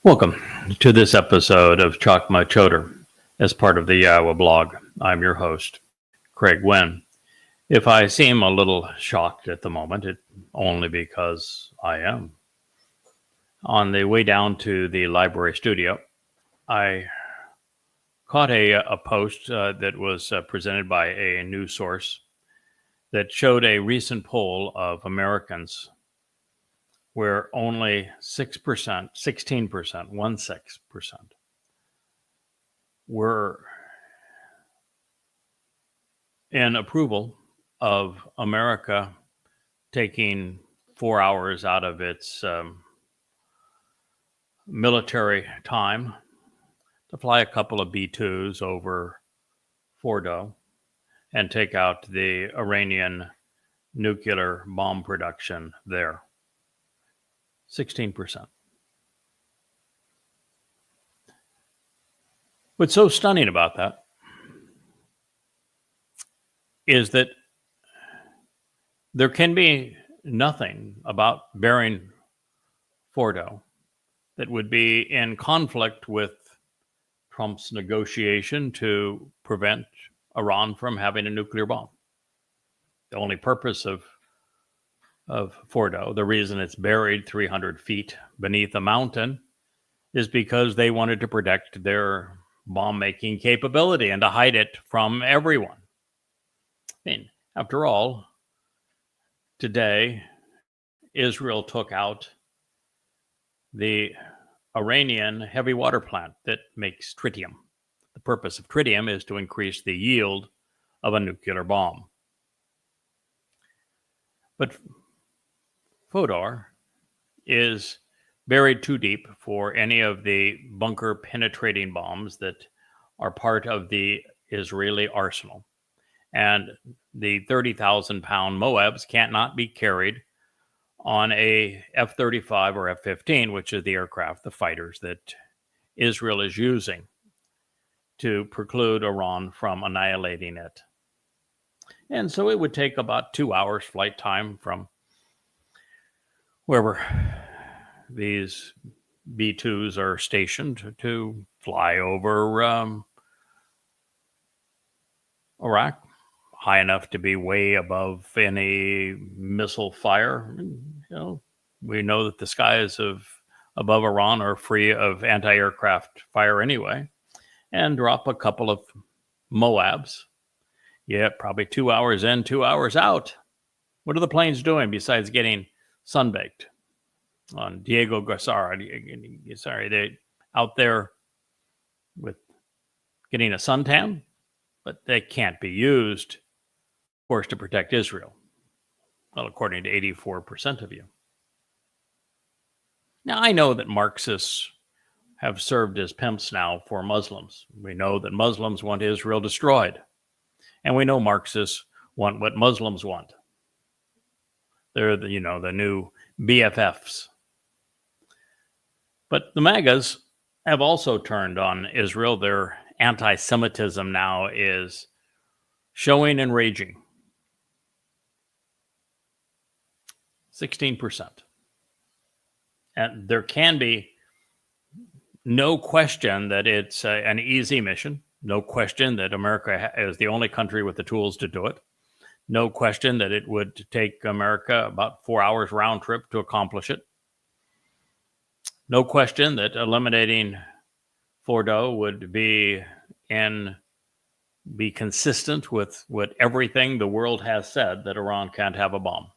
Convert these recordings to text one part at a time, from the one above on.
Welcome to this episode of Chakmah Choter as part of the YAHOWAH blog. I'm your host, Craig Winn. If I seem a little shocked at the moment, it's only because I am. On the way down to the library studio, I caught a post that was presented by a news source that showed a recent poll of Americans where only 6%, 16%, were in approval of America taking 4 hours out of its military time to fly a couple of B-2s over Fordo and take out the Iranian nuclear bomb production there. 16%. What's so stunning about that is that there can be nothing about bearing Fordo that would be in conflict with Trump's negotiation to prevent Iran from having a nuclear bomb. The only purpose of Fordo, the reason it's buried 300 feet beneath a mountain, is because they wanted to protect their bomb-making capability and to hide it from everyone. I mean, after all, today, Israel took out the Iranian heavy water plant that makes tritium. The purpose of tritium is to increase the yield of a nuclear bomb. But Fordo is buried too deep for any of the bunker penetrating bombs that are part of the Israeli arsenal. And the 30,000-pound Moabs cannot be carried on a F-35 or F-15, which is the aircraft, the fighters that Israel is using to preclude Iran from annihilating it. And so it would take about 2 hours flight time from wherever these B-2s are stationed to fly over Iraq, high enough to be way above any missile fire. We know that the skies above Iran are free of anti-aircraft fire anyway, and drop a couple of Moabs. Yeah, probably 2 hours in, 2 hours out. What are the planes doing besides getting sunbaked? On Diego Garcia, they out there with getting a suntan, but they can't be used, of course, to protect Israel. Well, according to 84% of you. Now, I know that Marxists have served as pimps now for Muslims. We know that Muslims want Israel destroyed. And we know Marxists want what Muslims want. They're the new BFFs. But the MAGAs have also turned on Israel. Their anti-Semitism now is showing and raging. 16%. And there can be no question that it's an easy mission. No question that America is the only country with the tools to do it. No question that it would take America about 4 hours round trip to accomplish it. No question that eliminating Fordo would be consistent with what everything the world has said, that Iran can't have a bomb.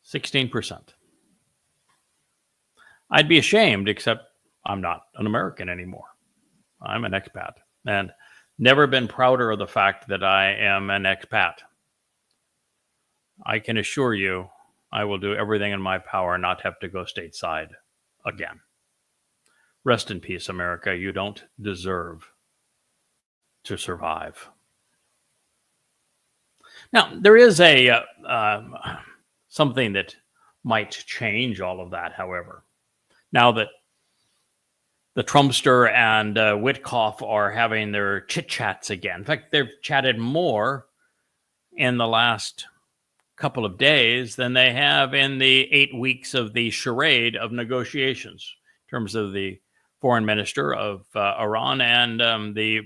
16%. I'd be ashamed, except I'm not an American anymore. I'm an expat, and never been prouder of the fact that I am an expat. I can assure you I will do everything in my power not have to go stateside again. Rest in peace, America. You don't deserve to survive. Now, there is something that might change all of that, however. Now that the Trumpster and Witkoff are having their chit-chats again. In fact, they've chatted more in the last couple of days than they have in the 8 weeks of the charade of negotiations in terms of the foreign minister of Iran and the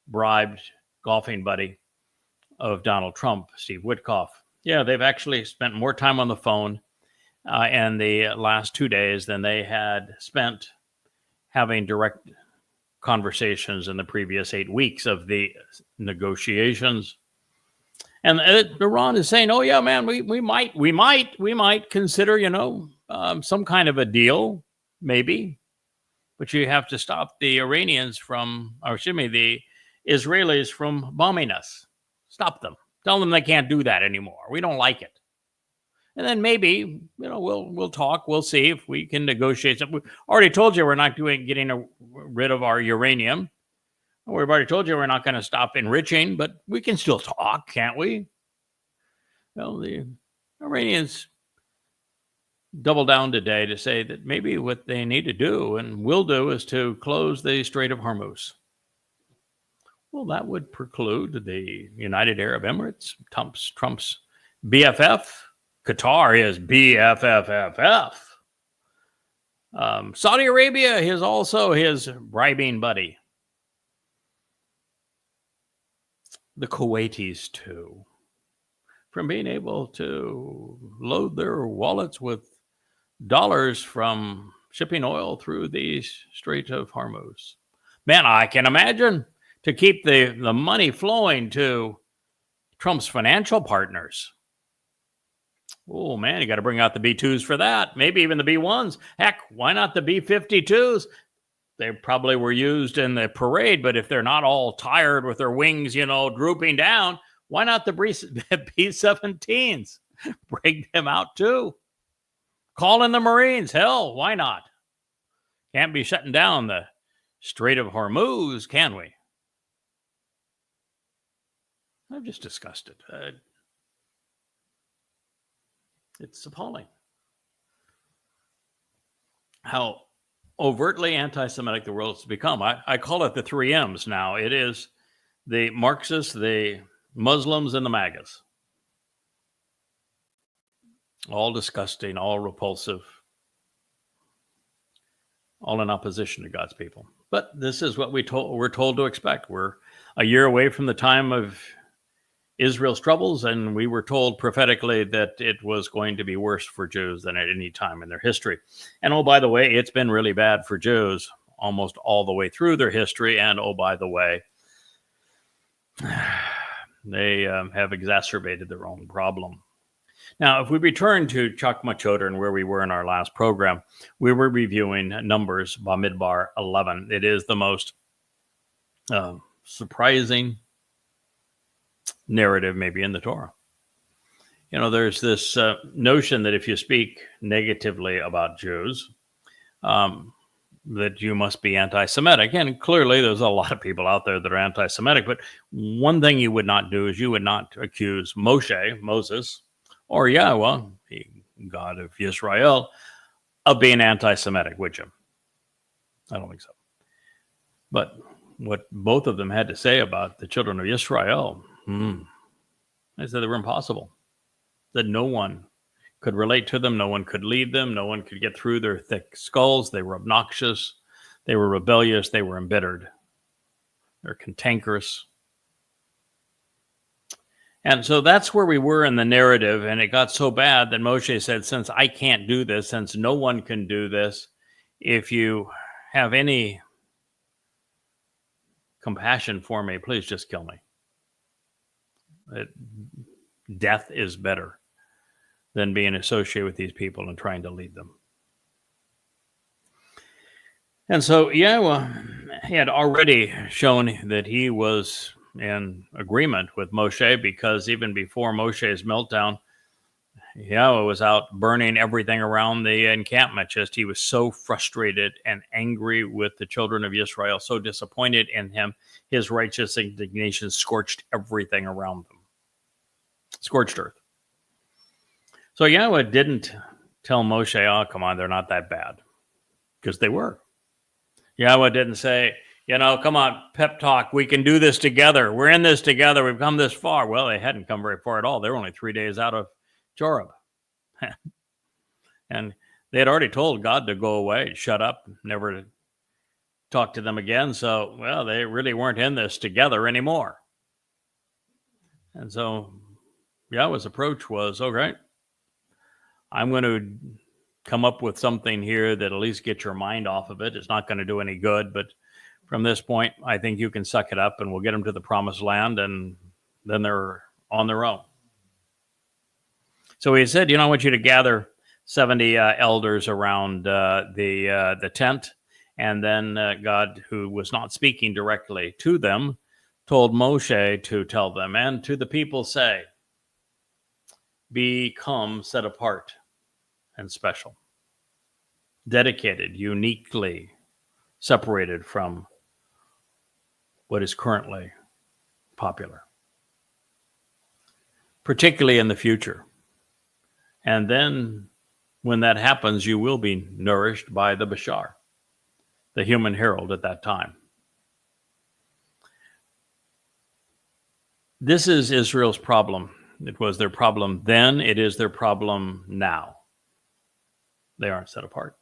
bribed golfing buddy of Donald Trump, Steve Witkoff. Yeah, they've actually spent more time on the phone in the last 2 days than they had spent having direct conversations in the previous 8 weeks of the negotiations. And Iran is saying, "Oh yeah, man, we might consider, some kind of a deal, maybe, but you have to stop the Iranians the Israelis from bombing us. Stop them. Tell them they can't do that anymore. We don't like it. And then maybe, we'll talk. We'll see if we can negotiate something. We already told you we're not getting rid of our uranium. We've already told you we're not going to stop enriching, but we can still talk, can't we?" Well, the Iranians double down today to say that maybe what they need to do and will do is to close the Strait of Hormuz. Well, that would preclude the United Arab Emirates, Trump's BFF. Qatar is BFFFF. Saudi Arabia is also his bribing buddy. The Kuwaitis, too, from being able to load their wallets with dollars from shipping oil through the Strait of Hormuz. Man, I can imagine to keep the money flowing to Trump's financial partners. Oh, man, you got to bring out the B-2s for that. Maybe even the B-1s. Heck, why not the B-52s? They probably were used in the parade, but if they're not all tired with their wings, drooping down, why not the B-17s? Bring them out too. Call in the Marines. Hell, why not? Can't be shutting down the Strait of Hormuz, can we? I've just discussed it. It's appalling how overtly anti-Semitic the world has become. I call it the 3 M's now. It is the Marxists, the Muslims, and the MAGAs. All disgusting, all repulsive, all in opposition to God's people. But this is what we're told to expect. We're a year away from the time of Israel's troubles, and we were told prophetically that it was going to be worse for Jews than at any time in their history. And oh, by the way, it's been really bad for Jews almost all the way through their history. And oh, by the way, they have exacerbated their own problem. Now, if we return to Chakmah, Choter, and where we were in our last program, we were reviewing Numbers, Bamidbar 11. It is the most surprising narrative maybe in the Torah. There's this notion that if you speak negatively about Jews, that you must be anti-Semitic. And clearly there's a lot of people out there that are anti-Semitic, but one thing you would not do is you would not accuse Moses, or Yahowah, the God of Israel, of being anti-Semitic, would you? I don't think so. But what both of them had to say about the children of Israel, they said they were impossible. That no one could relate to them, no one could lead them, no one could get through their thick skulls. They were obnoxious, they were rebellious, they were embittered, they're cantankerous. And so that's where we were in the narrative, and it got so bad that Moshe said, since I can't do this, since no one can do this, if you have any compassion for me, please just kill me. Death is better than being associated with these people and trying to lead them. And so Yahowah had already shown that he was in agreement with Moshe, because even before Moshe's meltdown, Yahowah was out burning everything around the encampment. Just he was so frustrated and angry with the children of Israel, so disappointed in him. His righteous indignation scorched everything around them. Scorched earth. So Yahowah didn't tell Moshe, oh, come on, they're not that bad. Because they were. Yahowah didn't say, come on, pep talk, we can do this together. We're in this together. We've come this far. Well, they hadn't come very far at all. They were only 3 days out of Joram. And they had already told God to go away, shut up, never to talk to them again. So, well, they really weren't in this together anymore. And so Yahweh's approach was, okay, I'm going to come up with something here that at least get your mind off of it. It's not going to do any good, but from this point, I think you can suck it up and we'll get them to the promised land, and then they're on their own. So he said, I want you to gather 70 elders around the tent. And then God, who was not speaking directly to them, told Moshe to tell them, and to the people say, become set apart and special, dedicated, uniquely separated from what is currently popular, particularly in the future. And then when that happens, you will be nourished by the Bashar, the human herald at that time. This is Israel's problem. It was their problem then. It is their problem now. They aren't set apart.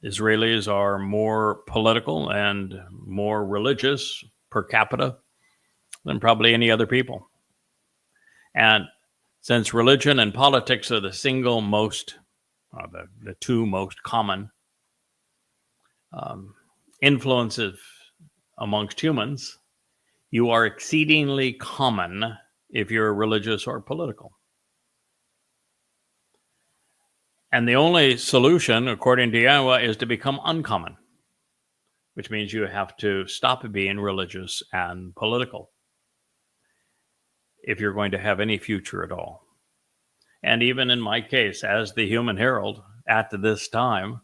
Israelis are more political and more religious per capita than probably any other people. And since religion and politics are the single most, the two most common influences amongst humans, you are exceedingly common if you're religious or political. And the only solution, according to Yahweh, is to become uncommon, which means you have to stop being religious and political if you're going to have any future at all. And even in my case, as the human herald at this time,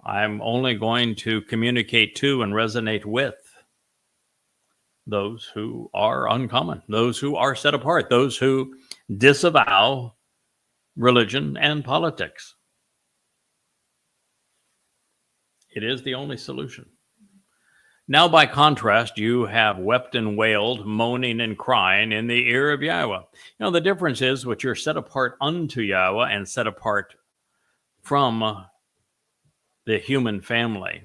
I'm only going to communicate to and resonate with those who are uncommon, those who are set apart, those who disavow religion and politics. It is the only solution. Now, by contrast, you have wept and wailed, moaning and crying in the ear of Yahweh. The difference is what you're set apart unto Yahweh and set apart from the human family.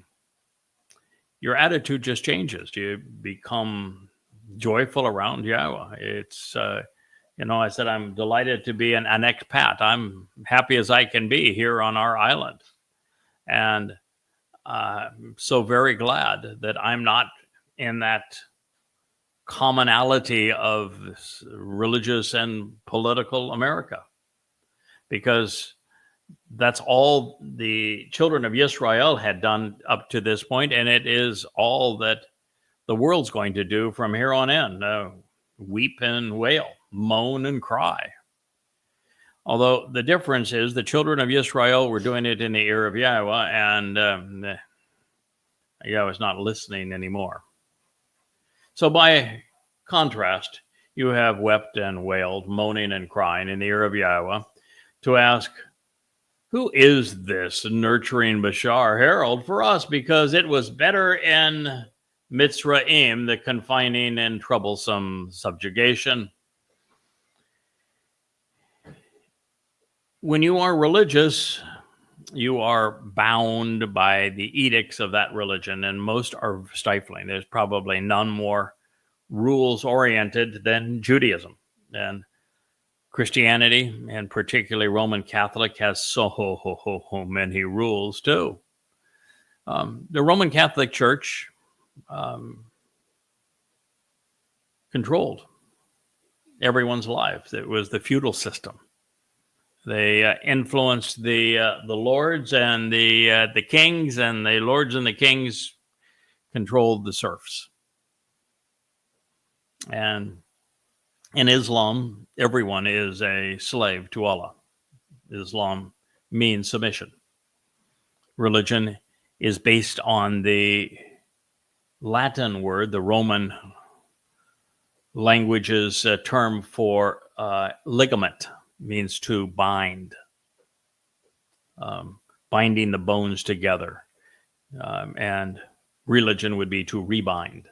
Your attitude just changes. You become joyful around Yahweh. It's, I said, I'm delighted to be an expat. I'm happy as I can be here on our island. And I'm so very glad that I'm not in that commonality of religious and political America, because that's all the children of Israel had done up to this point, and it is all that the world's going to do from here on in. Weep and wail, moan and cry. Although the difference is the children of Israel were doing it in the ear of Yahweh, and Yahweh's not listening anymore. So by contrast, you have wept and wailed, moaning and crying in the ear of Yahweh to ask, who is this nurturing Bashar herald for us? Because it was better in Mitzrayim, the confining and troublesome subjugation. When you are religious, you are bound by the edicts of that religion, and most are stifling. There's probably none more rules-oriented than Judaism. And Christianity, and particularly Roman Catholic, has so many rules too. The Roman Catholic Church controlled everyone's lives. It was the feudal system. They influenced the lords and the kings, and the lords and the kings controlled the serfs. And in Islam, everyone is a slave to Allah. Islam means submission. Religion is based on the Latin word, the Roman language's term for ligament, means to bind, binding the bones together. And religion would be to rebind.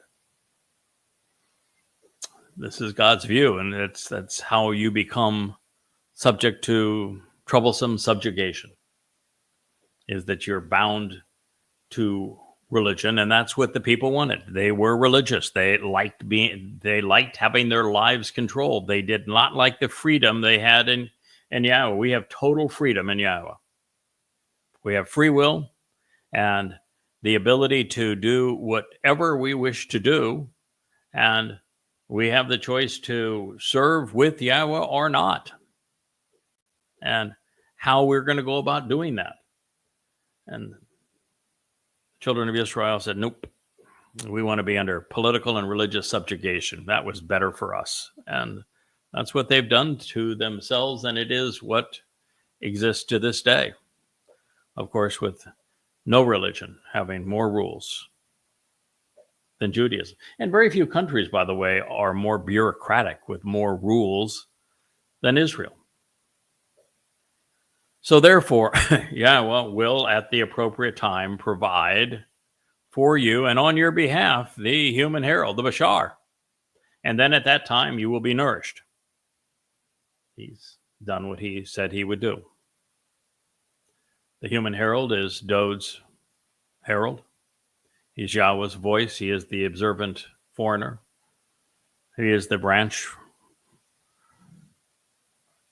This is God's view, and that's how you become subject to troublesome subjugation, is that you're bound to religion, and that's what the people wanted. They were religious. They liked having their lives controlled. They did not like the freedom they had in YAHOWAH. We have total freedom in YAHOWAH. We have free will and the ability to do whatever we wish to do, and we have the choice to serve with YAHOWAH or not, and how we're going to go about doing that. And children of Israel said, nope, we want to be under political and religious subjugation. That was better for us. And that's what they've done to themselves, and it is what exists to this day. Of course, with no religion having more rules than Judaism. And very few countries, by the way, are more bureaucratic with more rules than Israel. So therefore, YAHOWAH will, at the appropriate time, provide for you and on your behalf the human herald, the Bashar. And then at that time, you will be nourished. He's done what he said he would do. The human herald is Dod's herald. He's Yahweh's voice. He is the observant foreigner. He is the branch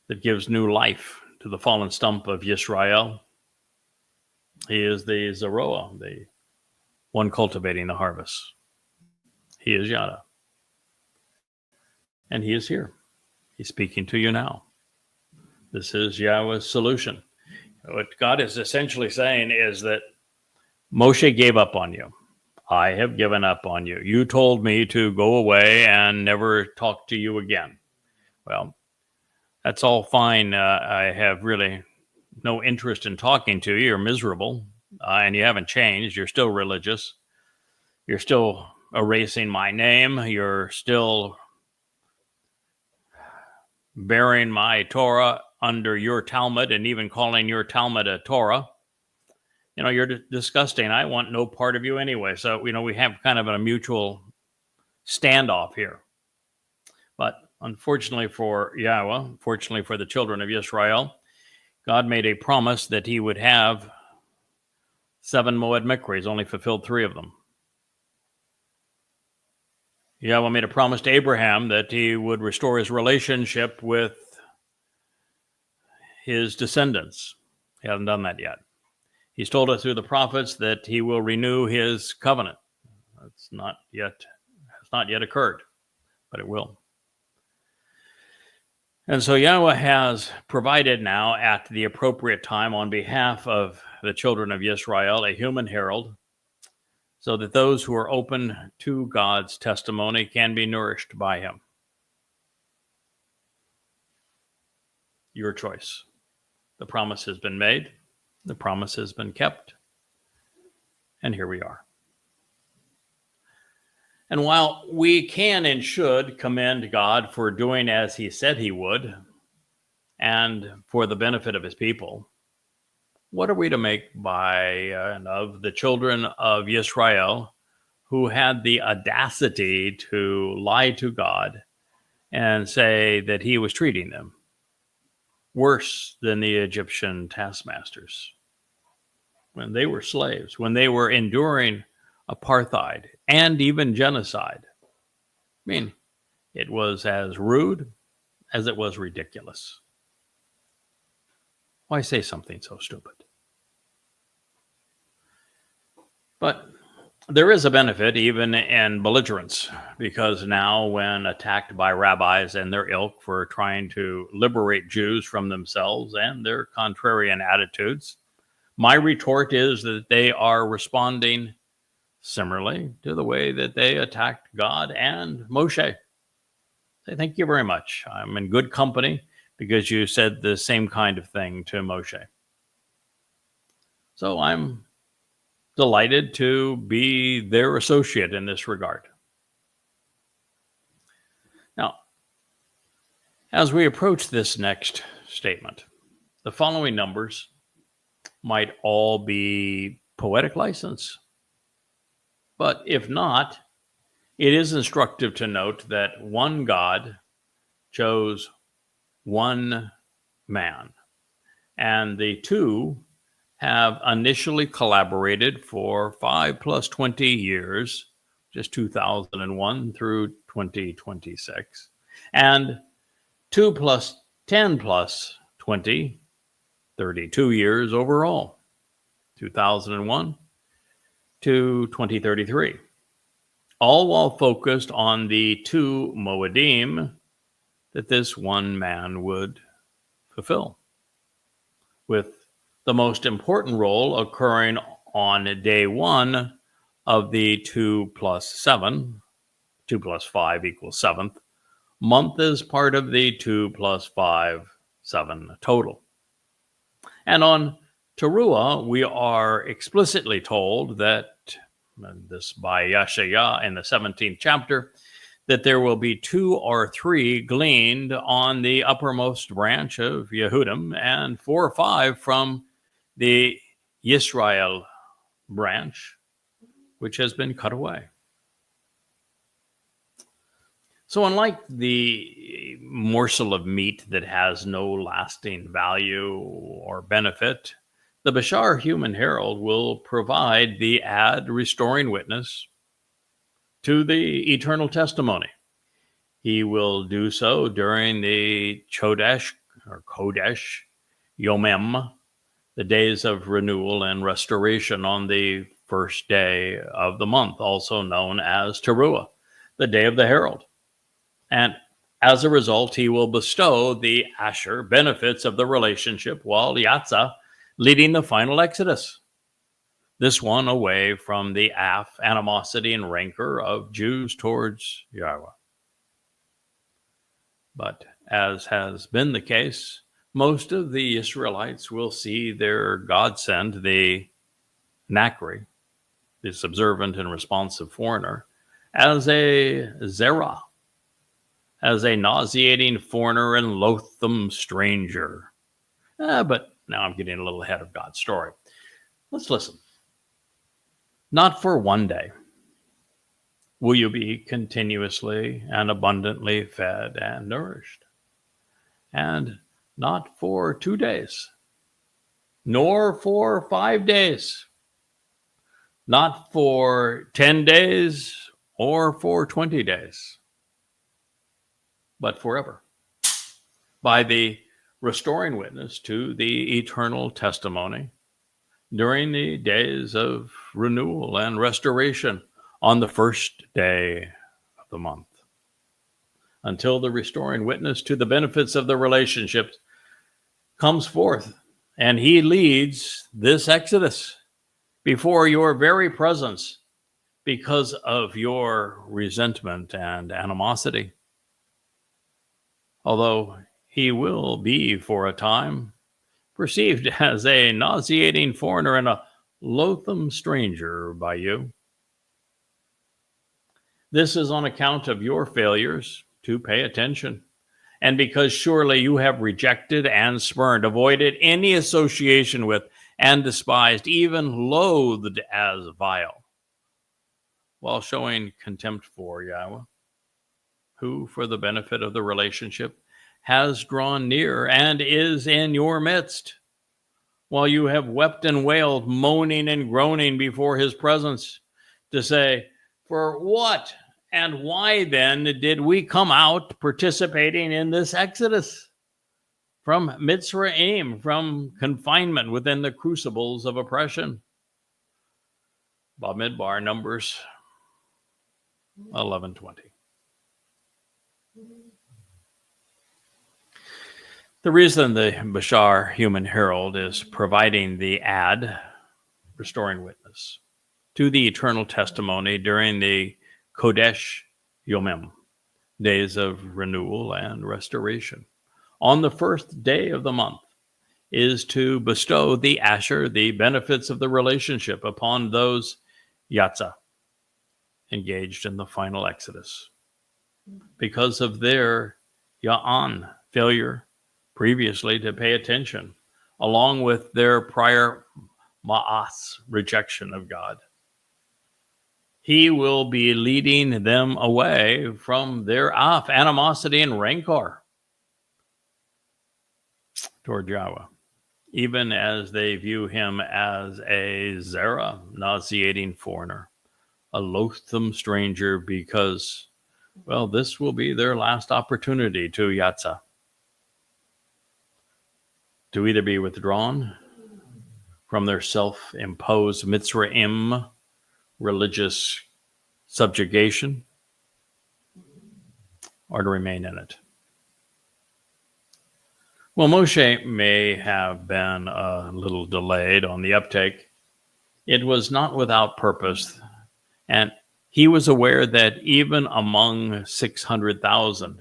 that gives new life to the fallen stump of Yisrael. He is the Zeroah, the one cultivating the harvest. He is Yada. And he is here. He's speaking to you now. This is Yahweh's solution. What God is essentially saying is that Moshe gave up on you. I have given up on you. You told me to go away and never talk to you again. Well, that's all fine. I have really no interest in talking to you. You're miserable, and you haven't changed. You're still religious. You're still erasing my name. You're still bearing my Torah under your Talmud and even calling your Talmud a Torah. You're disgusting. I want no part of you anyway. So, we have kind of a mutual standoff here. But unfortunately for YAHOWAH, fortunately for the children of Israel, God made a promise that he would have 7 Moed Mikra. He's only fulfilled 3 of them. YAHOWAH made a promise to Abraham that he would restore his relationship with his descendants. He hasn't done that yet. He's told us through the prophets that he will renew his covenant. Has not yet occurred, but it will. And so YAHOWAH has provided now at the appropriate time on behalf of the children of Israel a human herald, so that those who are open to God's testimony can be nourished by him. Your choice. The promise has been made. The promise has been kept. And here we are. And while we can and should commend God for doing as he said he would, and for the benefit of his people, what are we to make of the children of Israel who had the audacity to lie to God and say that he was treating them worse than the Egyptian taskmasters when they were slaves, when they were enduring apartheid and even genocide? I mean, it was as rude as it was ridiculous. Why say something so stupid? But there is a benefit even in belligerence, because now when attacked by rabbis and their ilk for trying to liberate Jews from themselves and their contrarian attitudes, my retort is that they are responding similarly to the way that they attacked God and Moshe. Say, thank you very much. I'm in good company because you said the same kind of thing to Moshe. So I'm delighted to be their associate in this regard. Now, as we approach this next statement, the following numbers might all be poetic license. But if not, It is instructive to note that one God chose one man, and the two have initially collaborated for 5 plus 20 years, just 2001 through 2026, and 2 plus 10 plus 20, 32 years overall, 2001 to 2033, all while focused on the two Moedim that this one man would fulfill, with the most important role occurring on day one of the 2 plus 7, 2 plus 5 equals 7th, month as part of the 2 plus 5, 7 total. And on Towrah, we are explicitly told that, and this by Yeshaya in the 17th chapter, that there will be 2 or 3 gleaned on the uppermost branch of Yehudim, and 4 or 5 from the Yisrael branch, which has been cut away. So unlike the morsel of meat that has no lasting value or benefit, the Bashar Human Herald will provide the ad restoring witness to the eternal testimony. He will do so during the Chodesh or Kodesh Yomem, the days of renewal and restoration on the first day of the month, also known as Towrah, the day of the herald. And as a result, he will bestow the Asher benefits of the relationship while Yatza leading the final exodus. This one away from the animosity and rancor of Jews towards Yahweh. But as has been the case, most of the Israelites will see their godsend, the Nakri, this observant and responsive foreigner, as a zerah, as a nauseating foreigner and loathsome stranger. But now I'm getting a little ahead of God's story. Let's listen. Not for one day will you be continuously and abundantly fed and nourished, and not for 2 days, nor for 5 days, not for 10 days or for 20 days, but forever, by the restoring witness to the eternal testimony during the days of renewal and restoration on the first day of the month, until the restoring witness to the benefits of the relationship comes forth, and he leads this exodus before your very presence because of your resentment and animosity. Although he will be for a time perceived as a nauseating foreigner and a loathsome stranger by you. This is on account of your failures to pay attention, and because surely you have rejected and spurned, avoided any association with, and despised, even loathed as vile, while showing contempt for Yahweh, who, for the benefit of the relationship, has drawn near and is in your midst, while you have wept and wailed, moaning and groaning before his presence, to say, for what and why then did we come out participating in this exodus from Mitzrayim, from confinement within the crucibles of oppression? Bamidbar, Numbers 11:20. The reason the Bashar Human Herald is providing the ad, restoring witness, to the eternal testimony during the Kodesh Yomem, days of renewal and restoration, on the first day of the month, is to bestow the Asher, the benefits of the relationship, upon those Yatza engaged in the final exodus, because of their Ya'an, failure previously to pay attention, along with their prior Ma'as, rejection of God. He will be leading them away from their animosity and rancor toward Yahweh, even as they view him as a Zerah, nauseating foreigner, a loathsome stranger, because, well, this will be their last opportunity to Yatzah, to either be withdrawn from their self-imposed Mitzrayim religious subjugation, or to remain in it. Well, Moshe may have been a little delayed on the uptake. It was not without purpose, and he was aware that even among 600,000,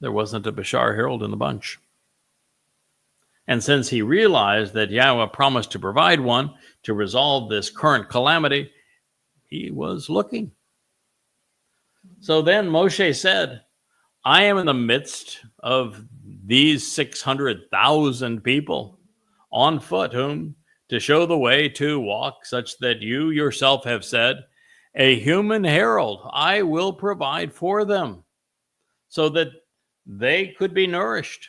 there wasn't a Bashar herald in the bunch. And since he realized that Yahweh promised to provide one to resolve this current calamity, he was looking. So then Moshe said, I am in the midst of these 600,000 people on foot, whom to show the way to walk, such that you yourself have said, a human herald I will provide for them, so that they could be nourished.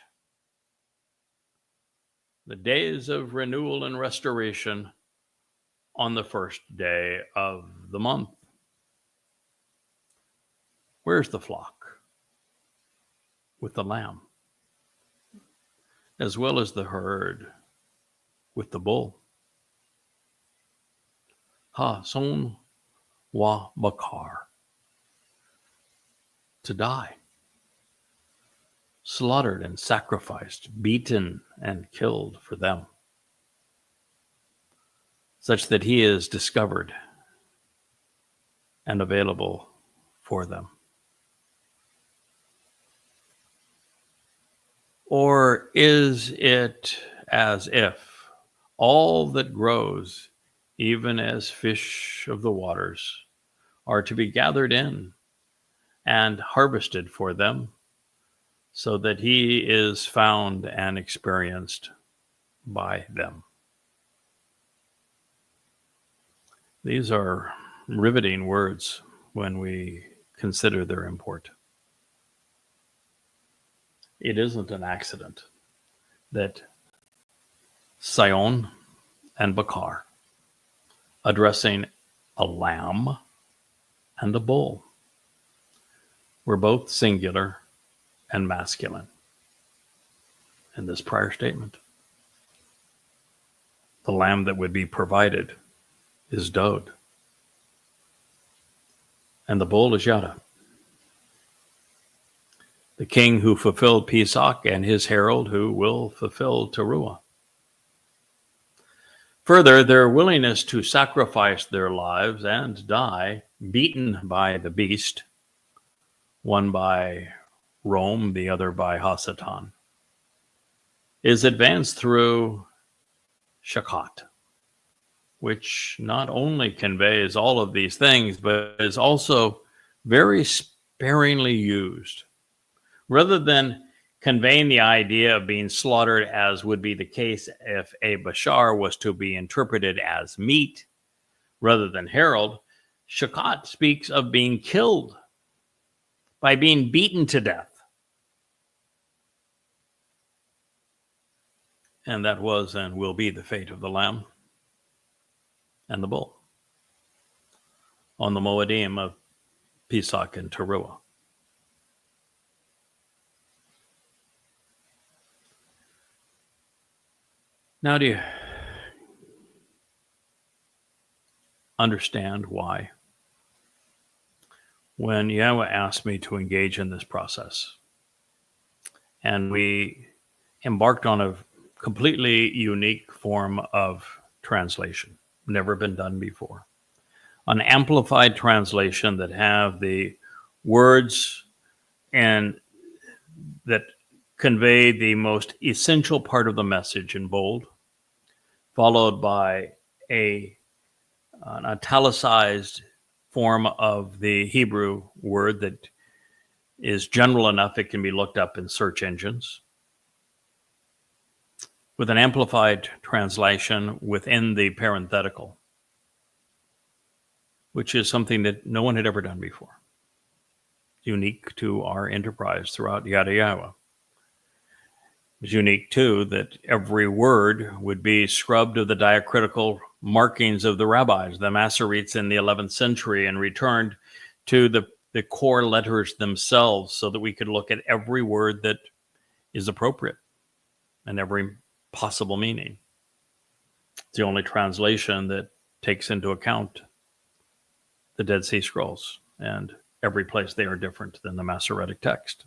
The days of renewal and restoration on the first day of the month. Where's the flock? With the lamb, as well as the herd with the bull. Ha-son wa bakar. To die. Slaughtered and sacrificed, beaten and killed for them, such that he is discovered and available for them. Or is it as if all that grows, even as fish of the waters, are to be gathered in and harvested for them, so that he is found and experienced by them? These are riveting words when we consider their import. It isn't an accident that Sion and Bakar, addressing a lamb and a bull, were both singular and masculine in this prior statement. The lamb that would be provided is Dod, and the bull is Yada. The king who fulfilled Pesach and his herald who will fulfill Towrah. Further, their willingness to sacrifice their lives and die, beaten by the beast, one by Rome, the other by Hasatan, is advanced through Shakat, which not only conveys all of these things, but is also very sparingly used. Rather than conveying the idea of being slaughtered, as would be the case if a bashar was to be interpreted as meat rather than herald, Shakat speaks of being killed by being beaten to death. And that was and will be the fate of the lamb and the bull on the Moedim of Pesach and Towrah. Now, do you understand why, when Yahweh asked me to engage in this process, and we embarked on a completely unique form of translation, never been done before, an amplified translation that have the words and that convey the most essential part of the message in bold, followed by an italicized form of the Hebrew word that is general enough it can be looked up in search engines, with an amplified translation within the parenthetical. which is something that no one had ever done before, unique to our enterprise throughout Yada Yahowah. It was unique, too, that every word would be scrubbed of the diacritical markings of the rabbis, the Masoretes in the 11th century, and returned to the core letters themselves so that we could look at every word that is appropriate and every possible meaning. It's the only translation that takes into account the Dead Sea Scrolls, and every place they are different than the Masoretic text.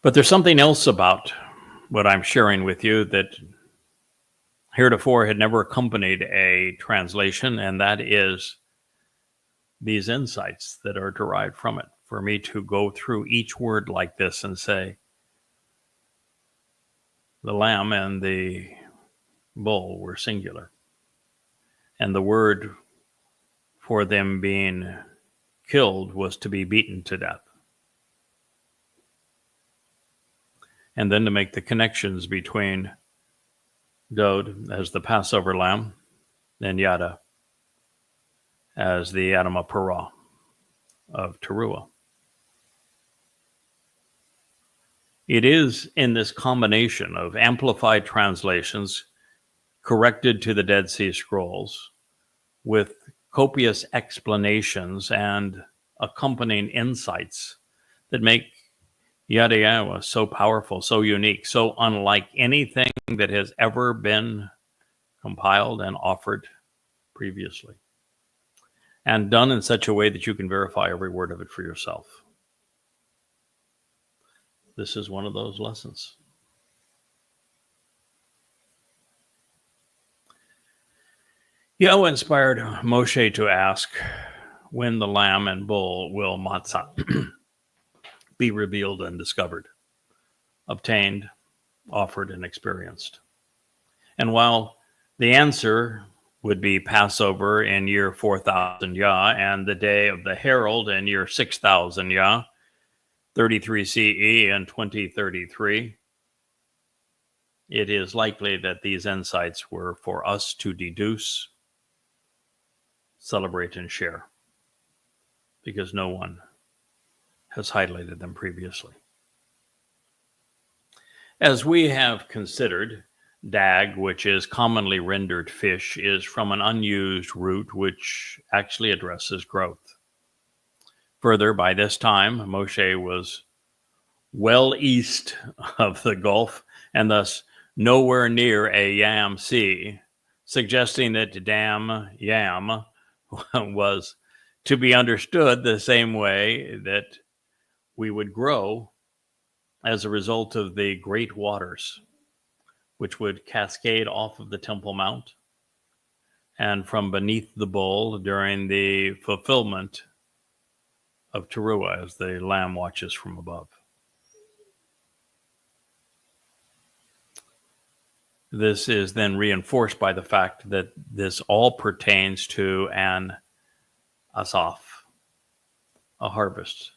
But there's something else about what I'm sharing with you that heretofore had never accompanied a translation, and that is these insights that are derived from it. For me to go through each word like this and say, the lamb and the bull were singular, and the word for them being killed was to be beaten to death. And then to make the connections between Dod as the Passover lamb and Yada as the Adamah Parah of Towrah. It is in this combination of amplified translations corrected to the Dead Sea Scrolls with copious explanations and accompanying insights that make Yada Yahowah so powerful, so unique, so unlike anything that has ever been compiled and offered previously, and done in such a way that you can verify every word of it for yourself. This is one of those lessons. Yahowah inspired Moshe to ask when the lamb and bull will matzah be revealed and discovered, obtained, offered, and experienced. And while the answer would be Passover in year 4000 Yah and the day of the herald in year 6000 Yah, 33 CE and 2033, it is likely that these insights were for us to deduce, celebrate, and share, because no one has highlighted them previously. As we have considered, dag, which is commonly rendered fish, is from an unused root which actually addresses growth. Further, by this time, Moshe was well east of the Gulf and thus nowhere near a yam sea, suggesting that dam yam was to be understood the same way that we would grow as a result of the great waters, which would cascade off of the Temple Mount and from beneath the bull during the fulfillment of Towrah as the lamb watches from above. This is then reinforced by the fact that this all pertains to an asaf, a harvest,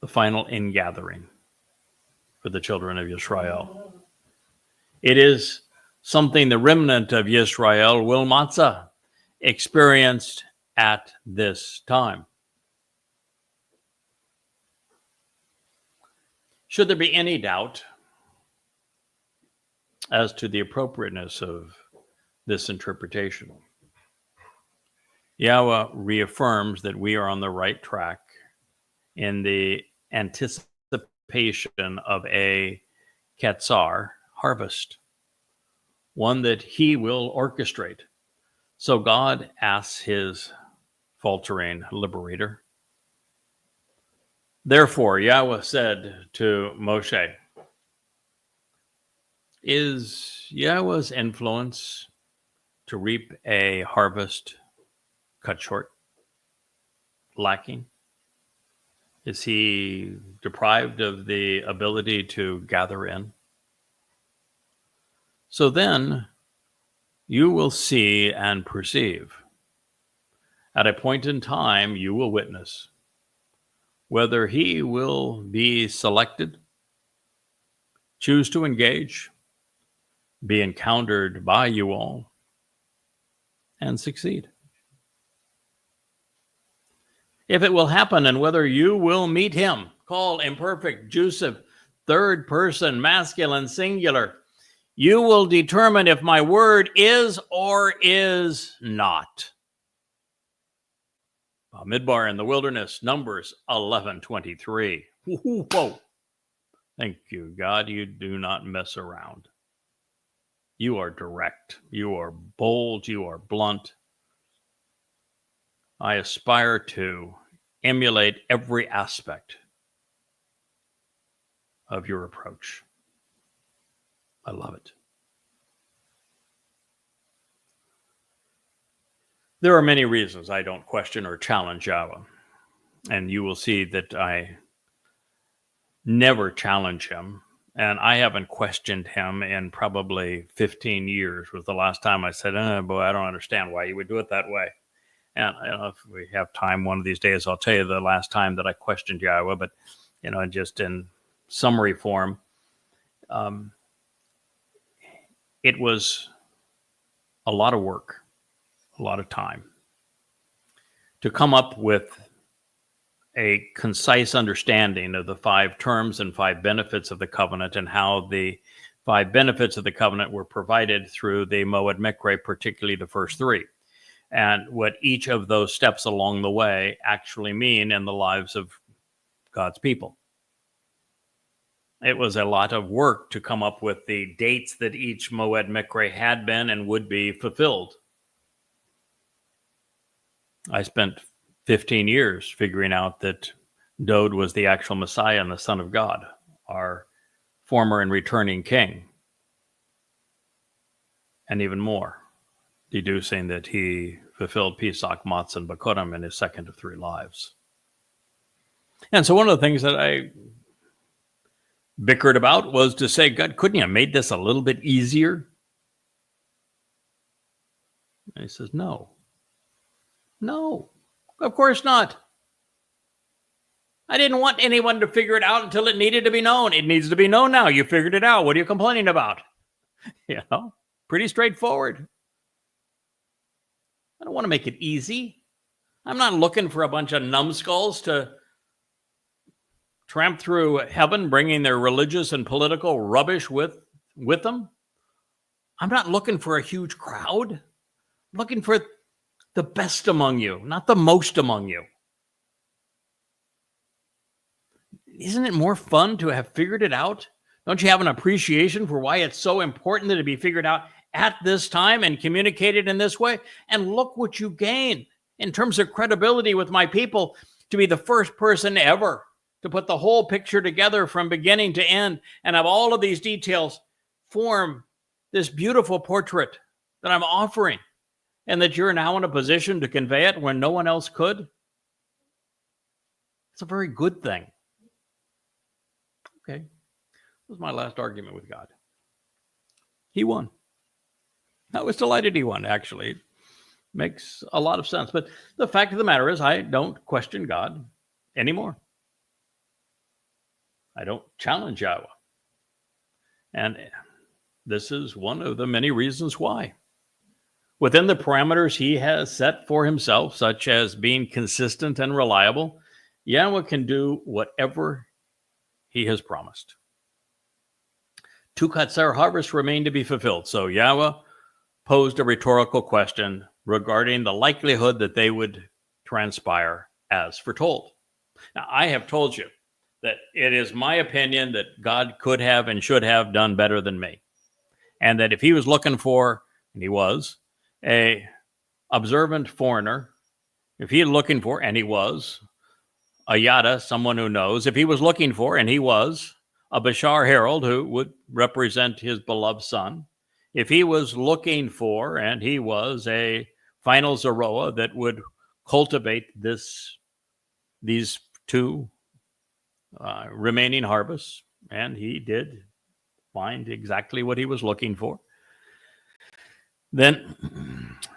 the final ingathering for the children of Yisrael. It is something the remnant of Yisrael will matzah, experienced at this time. Should there be any doubt as to the appropriateness of this interpretation, Yahowah reaffirms that we are on the right track in the anticipation of a Ketzar harvest, one that he will orchestrate. So God asks his faltering liberator. Therefore, Yahowah said to Moshe, is Yahowah's influence to reap a harvest cut short, lacking? Is he deprived of the ability to gather in? So then you will see and perceive. At a point in time, you will witness whether he will be selected, choose to engage, be encountered by you all, and succeed. if it will happen and whether you will meet him. Call imperfect, jussive, third person, masculine, singular. You will determine if my word is or is not. Midbar in the wilderness, Numbers 11:23. Whoa. Thank you, God. You do not mess around. You are direct. You are bold. You are blunt. I aspire to emulate every aspect of your approach. I love it. There are many reasons I don't question or challenge Yahowah. And you will see that I never challenge him. And I haven't questioned him in probably 15 years was the last time I said, boy, I don't understand why you would do it that way. And if we have time one of these days, I'll tell you the last time that I questioned Yahowah. But, just in summary form, it was a lot of work, a lot of time to come up with a concise understanding of the 5 terms and 5 benefits of the covenant and how the 5 benefits of the covenant were provided through the Moed Mikre, particularly the first 3, and what each of those steps along the way actually mean in the lives of God's people. It was a lot of work to come up with the dates that each Moed Mikre had been and would be fulfilled. I spent 15 years figuring out that Dode was the actual Messiah and the Son of God, our former and returning king. And even more, deducing that he fulfilled Pesach, Matzah, and Bakurim in his second of 3 lives. And so one of the things that I bickered about was to say, God, couldn't you have made this a little bit easier? And he says, no, of course not. I didn't want anyone to figure it out until it needed to be known. It needs to be known now. You figured it out. What are you complaining about? Pretty straightforward. I don't want to make it easy. I'm not looking for a bunch of numbskulls to tramp through heaven, bringing their religious and political rubbish with them. I'm not looking for a huge crowd. I'm looking for the best among you, not the most among you. Isn't it more fun to have figured it out? Don't you have an appreciation for why it's so important that it be figured out at this time and communicated in this way? And look what you gain in terms of credibility with my people, to be the first person ever to put the whole picture together from beginning to end and have all of these details form this beautiful portrait that I'm offering, and that you're now in a position to convey it when no one else could. It's a very good thing. Okay. That was my last argument with God. He won. I was delighted he won, actually. It makes a lot of sense. But the fact of the matter is, I don't question God anymore. I don't challenge Yahowah. And this is one of the many reasons why. Within the parameters he has set for himself, such as being consistent and reliable, Yahowah can do whatever he has promised. 2 Katzar harvests remain to be fulfilled. So Yahowah posed a rhetorical question regarding the likelihood that they would transpire as foretold. Now, I have told you that it is my opinion that God could have and should have done better than me. And that if he was looking for, and he was, a observant foreigner, if he was looking for, and he was, a Yada, someone who knows, if he was looking for, and he was, a Bashar herald who would represent his beloved son, if he was looking for, and he was, a final Zeroah that would cultivate these 2 remaining harvests, and he did find exactly what he was looking for, then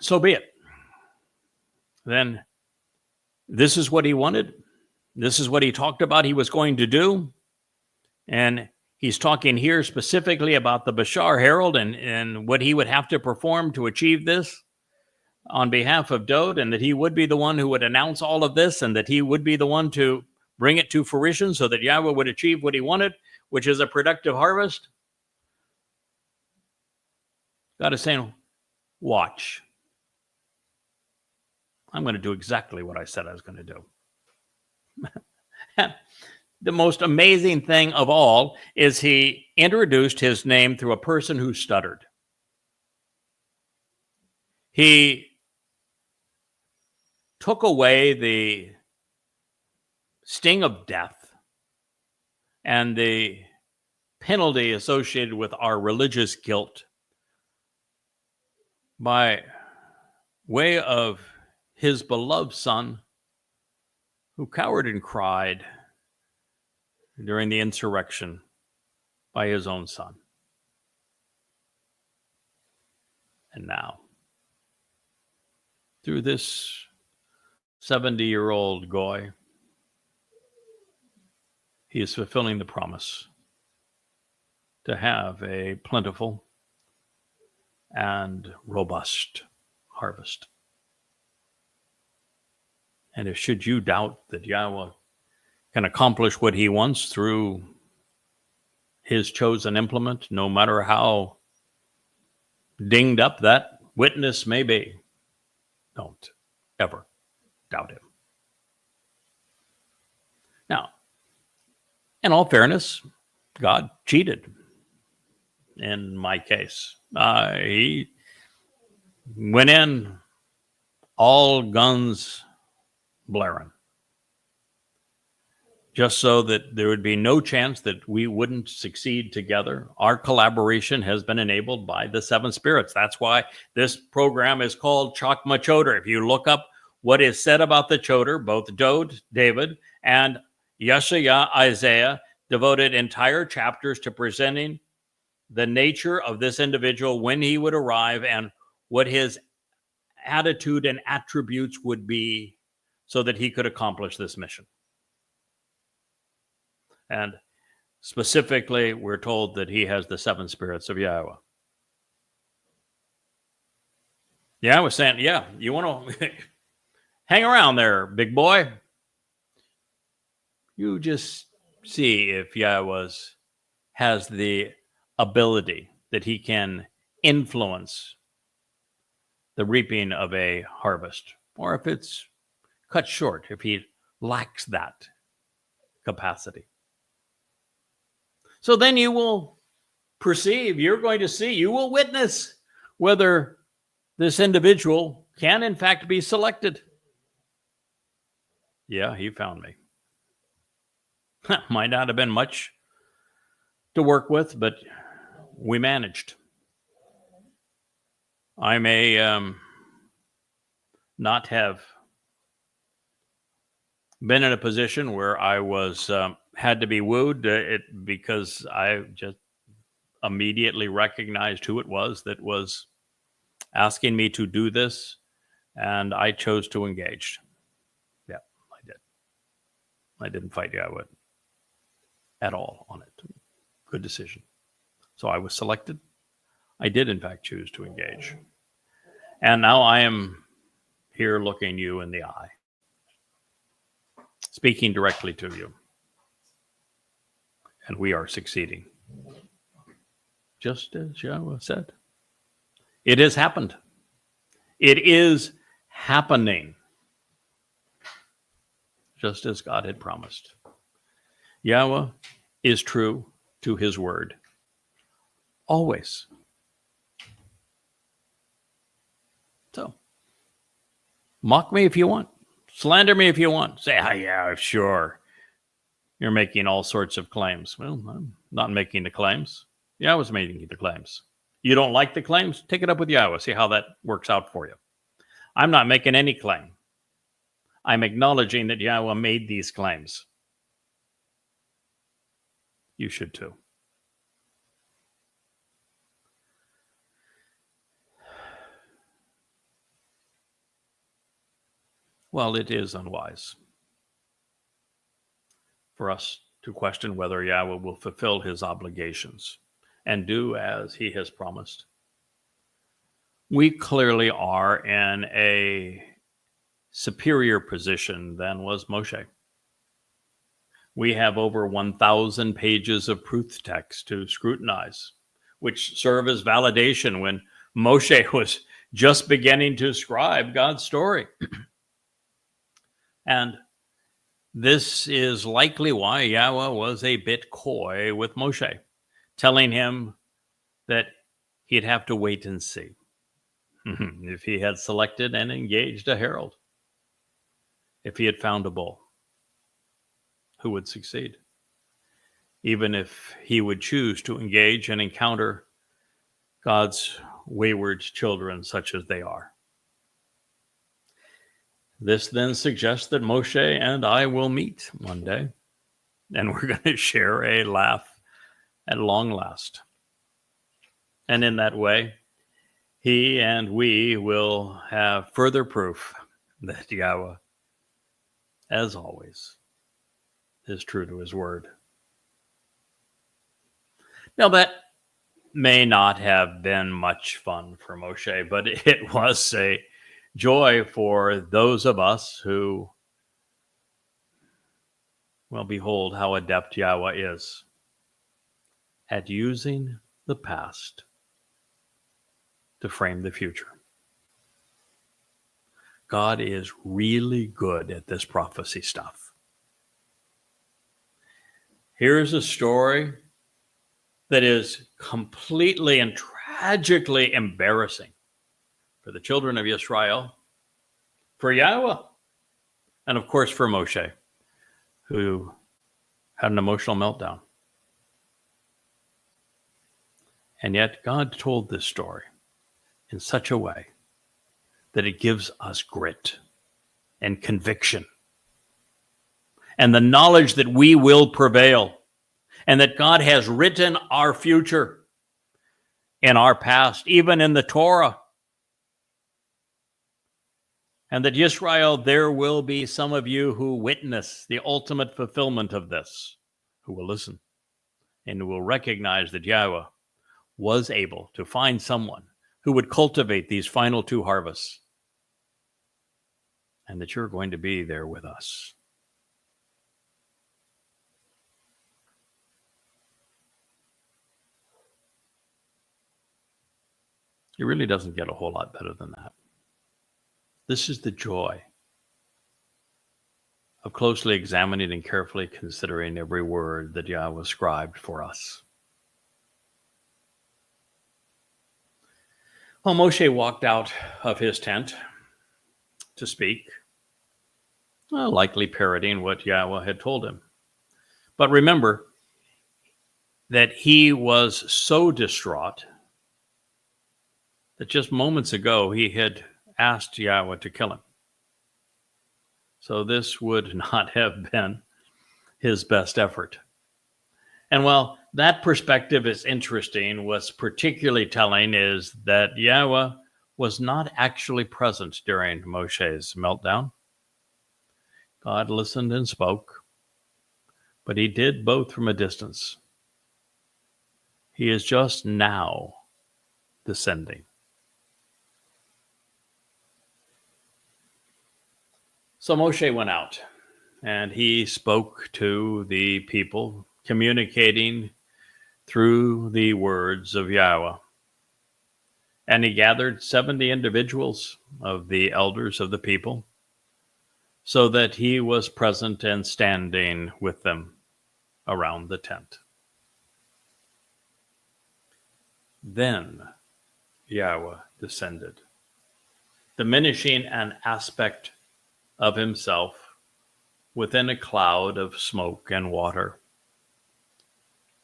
so be it. Then this is what he wanted. This is what he talked about he was going to do. And he's talking here specifically about the Bashar herald and what he would have to perform to achieve this. on behalf of Dode, and that he would be the one who would announce all of this, and that he would be the one to bring it to fruition so that Yahweh would achieve what he wanted, which is a productive harvest. God is saying, watch. I'm going to do exactly what I said I was going to do. The most amazing thing of all is he introduced his name through a person who stuttered. He took away the sting of death and the penalty associated with our religious guilt by way of his beloved Son, who cowered and cried during the insurrection by his own Son. And now, through this 70-year-old Goy, he is fulfilling the promise to have a plentiful and robust harvest. And if should you doubt that Yahweh can accomplish what he wants through his chosen implement, no matter how dinged up that witness may be, don't ever doubt him. Now, in all fairness, God cheated in my case. He went in all guns blaring, just so that there would be no chance that we wouldn't succeed together. Our collaboration has been enabled by the seven spirits. That's why this program is called Chakmah Choter. If you look up what is said about the Choter, both Dode, David, and Yeshaya, Isaiah, devoted entire chapters to presenting the nature of this individual when he would arrive and what his attitude and attributes would be so that he could accomplish this mission. And specifically, we're told that he has the seven spirits of Yahowah. Yeah, I was saying, yeah, you want to hang around there, big boy. You just see if Yahowah has the ability that he can influence the reaping of a harvest, or if it's cut short, if he lacks that capacity. So then you will perceive, you're going to see, you will witness whether this individual can in fact be selected. Yeah, he found me. Might not have been much to work with, but we managed. I may not have been in a position where I was had to be wooed because I just immediately recognized who it was that was asking me to do this, and I chose to engage. Yeah, I did. I didn't fight Yahweh at all on it. Good decision. So I was selected. I did, in fact, choose to engage. And now I am here looking you in the eye, speaking directly to you. And we are succeeding. Just as Yahweh said. It has happened. It is happening. Just as God had promised. Yahweh is true to his word. Always. So, mock me if you want. Slander me if you want. Say, yeah, sure. You're making all sorts of claims. Well, I'm not making the claims. Yahweh's making the claims. You don't like the claims? Take it up with Yahweh. See how that works out for you. I'm not making any claim. I'm acknowledging that Yahweh made these claims. You should too. Well, it is unwise for us to question whether Yahweh will fulfill his obligations and do as he has promised We clearly are in a superior position than was Moshe. We have over 1,000 pages of proof text to scrutinize, which serve as validation when Moshe was just beginning to scribe God's story. And this is likely why Yahweh was a bit coy with Moshe, telling him that he'd have to wait and see if he had selected and engaged a herald, if he had found a bull who would succeed, even if he would choose to engage and encounter God's wayward children such as they are. This then suggests that Moshe and I will meet one day, and we're going to share a laugh at long last. And in that way, he and we will have further proof that Yahweh, as always, is true to his word. Now, that may not have been much fun for Moshe, but it was a joy for those of us who, well, behold how adept Yahweh is at using the past to frame the future. God is really good at this prophecy stuff. Here's a story that is completely and tragically embarrassing for the children of Israel, for Yahweh, and of course for Moshe, who had an emotional meltdown. And yet God told this story in such a way that it gives us grit and conviction and the knowledge that we will prevail and that God has written our future in our past, even in the Torah. And that Yisrael, there will be some of you who witness the ultimate fulfillment of this, who will listen and who will recognize that Yahweh was able to find someone who would cultivate these final two harvests, and that you're going to be there with us. It really doesn't get a whole lot better than that. This is the joy of closely examining and carefully considering every word that Yahweh scribed for us. Well, Moshe walked out of his tent to speak, likely parroting what Yahweh had told him. But remember that he was so distraught that just moments ago he had asked Yahweh to kill him. So this would not have been his best effort. And while that perspective is interesting, what's particularly telling is that Yahweh was not actually present during Moshe's meltdown. God listened and spoke, but he did both from a distance. He is just now descending. So Moshe went out and he spoke to the people, communicating through the words of Yahweh. And he gathered 70 individuals of the elders of the people so that he was present and standing with them around the tent. Then Yahweh descended, diminishing an aspect of himself within a cloud of smoke and water.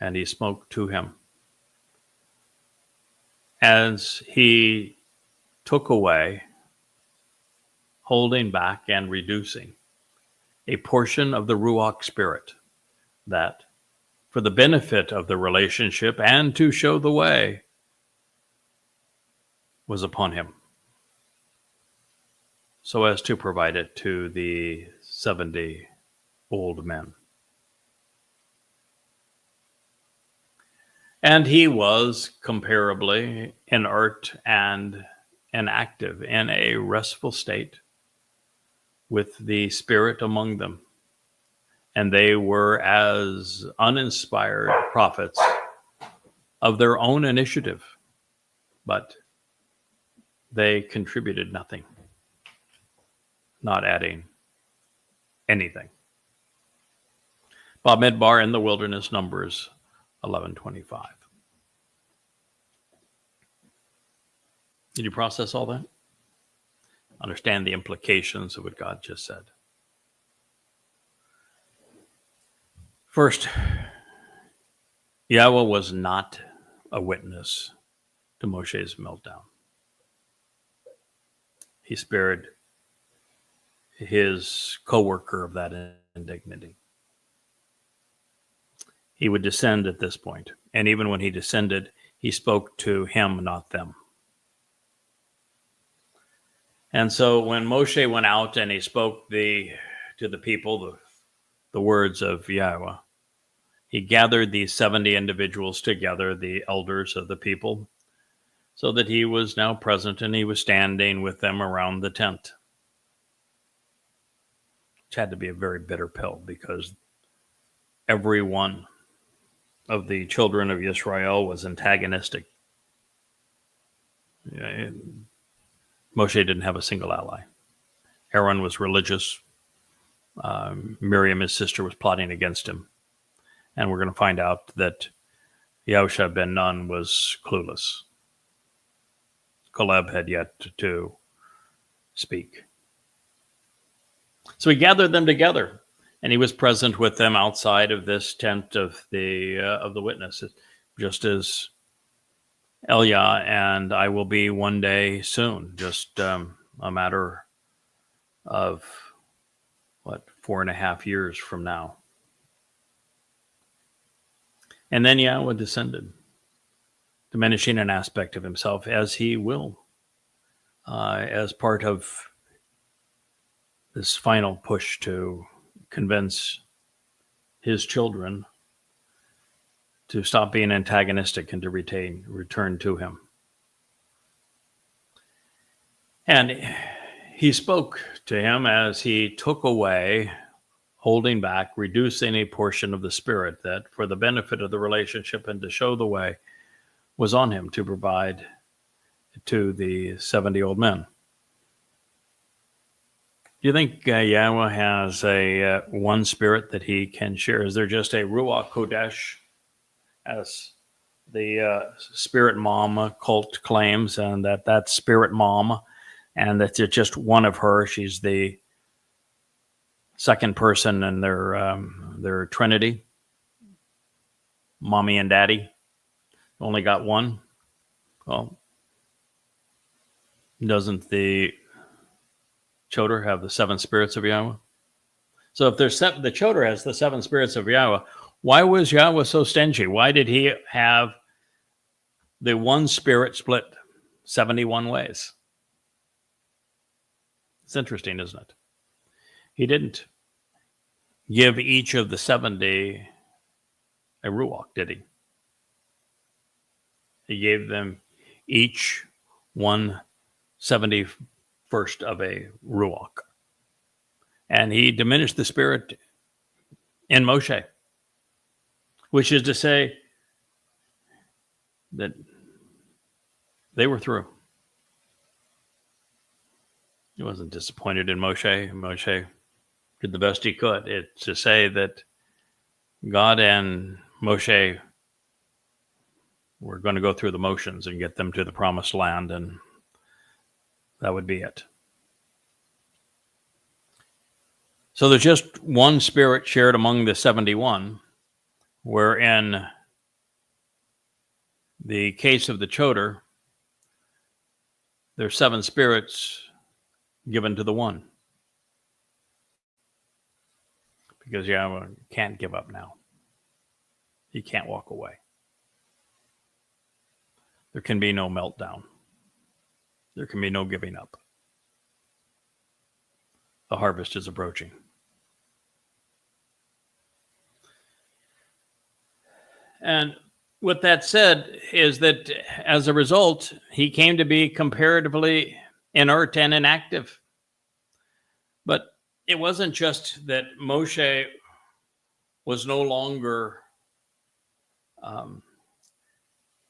And he spoke to him as he took away, holding back and reducing a portion of the Ruach spirit that, for the benefit of the relationship and to show the way, was upon him, so as to provide it to the 70 old men. And he was comparably inert and and active in a restful state with the Spirit among them. And they were as uninspired prophets of their own initiative, but they contributed nothing, not adding anything. Bamidbar in the wilderness, Numbers 11:25. Did you process all that? Understand the implications of what God just said. First, Yahweh was not a witness to Moshe's meltdown. He spared his co-worker of that indignity. He would descend at this point, and even when he descended, he spoke to him, not them. And so when Moshe went out and he spoke to the people the words of Yahweh, he gathered these 70 individuals together, the elders of the people, so that he was now present and he was standing with them around the tent. Which had to be a very bitter pill, because every one of the children of Israel was antagonistic. Moshe didn't have a single ally. Aaron was religious. Miriam, his sister, was plotting against him. And we're going to find out that Yahushua ben Nun was clueless. Caleb had yet to speak. So he gathered them together, and he was present with them outside of this tent of the witnesses, just as Elia and I will be one day soon, just a matter of, 4.5 years from now. And then Yahweh descended, diminishing an aspect of himself, as he will, as part of this final push to convince his children to stop being antagonistic and to return to him. And he spoke to him as he took away, holding back, reducing a portion of the Spirit that, for the benefit of the relationship and to show the way, was on him to provide to the 70 old men. Do you think Yahweh has a one Spirit that he can share? Is there just a Ruach Kodesh, as the Spirit Mom cult claims, and that Spirit Mom, and that's just one of her? She's the second person in their Trinity, Mommy and Daddy. Only got one. Well, doesn't the Choter have the 7 spirits of Yahweh? So if there's the Choter has the 7 spirits of Yahweh, why was Yahweh so stingy? Why did he have the one Spirit split 71 ways? It's interesting, isn't it? He didn't give each of the 70 a Ruach, did he? He gave them each 1/71st of a Ruach. And he diminished the Spirit in Moshe, which is to say that they were through. He wasn't disappointed in Moshe. Moshe did the best he could. It's to say that God and Moshe were going to go through the motions and get them to the promised land, and that would be it. So there's just one Spirit shared among the 71, where in the case of the Choter, there's 7 spirits given to the one. Because Yahweh can't give up now. He can't walk away. There can be no meltdown. There can be no giving up. The harvest is approaching. And With that said, is that as a result, he came to be comparatively inert and inactive. But it wasn't just that Moshe was no longer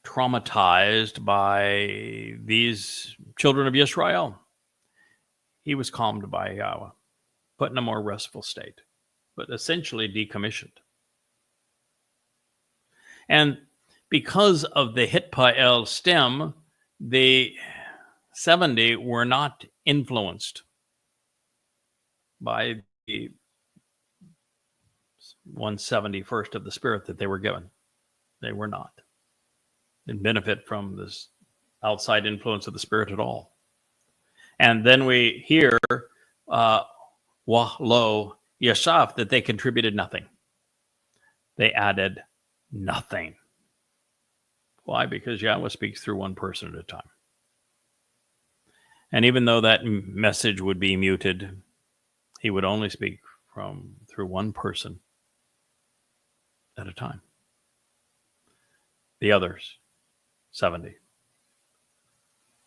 traumatized by these children of Israel. He was calmed by Yahweh, put in a more restful state, but essentially decommissioned. And because of the Hitpael stem, the 70 were not influenced by the 171st of the Spirit that they were given. They were not. They didn't benefit from this outside influence of the Spirit at all. And then we hear Lo Yashaf that they contributed nothing. They added nothing. Why? Because Yahweh speaks through one person at a time. And even though that message would be muted, he would only speak through one person at a time. The others, 70,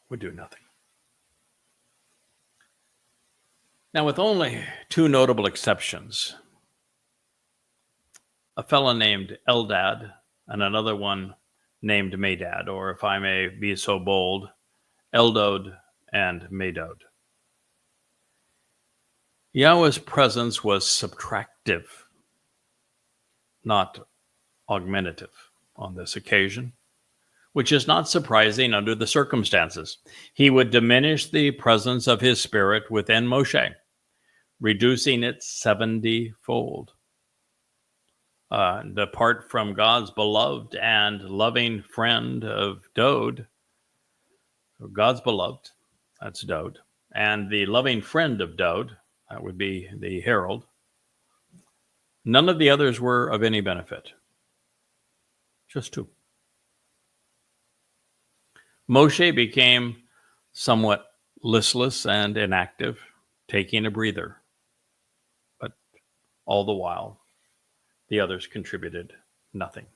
would do nothing. Now, with only two notable exceptions, a fellow named Eldad and another one named Medad, or if I may be so bold, Eldod and Medad. Yahweh's presence was subtractive, not augmentative on this occasion, which is not surprising under the circumstances. He would diminish the presence of his Spirit within Moshe, reducing it 70-fold. Apart from God's beloved and loving friend of Dod, God's beloved, that's Dod, and the loving friend of Dod, that would be the herald, none of the others were of any benefit. Just two. Moshe became somewhat listless and inactive, taking a breather. But all the while, the others contributed nothing.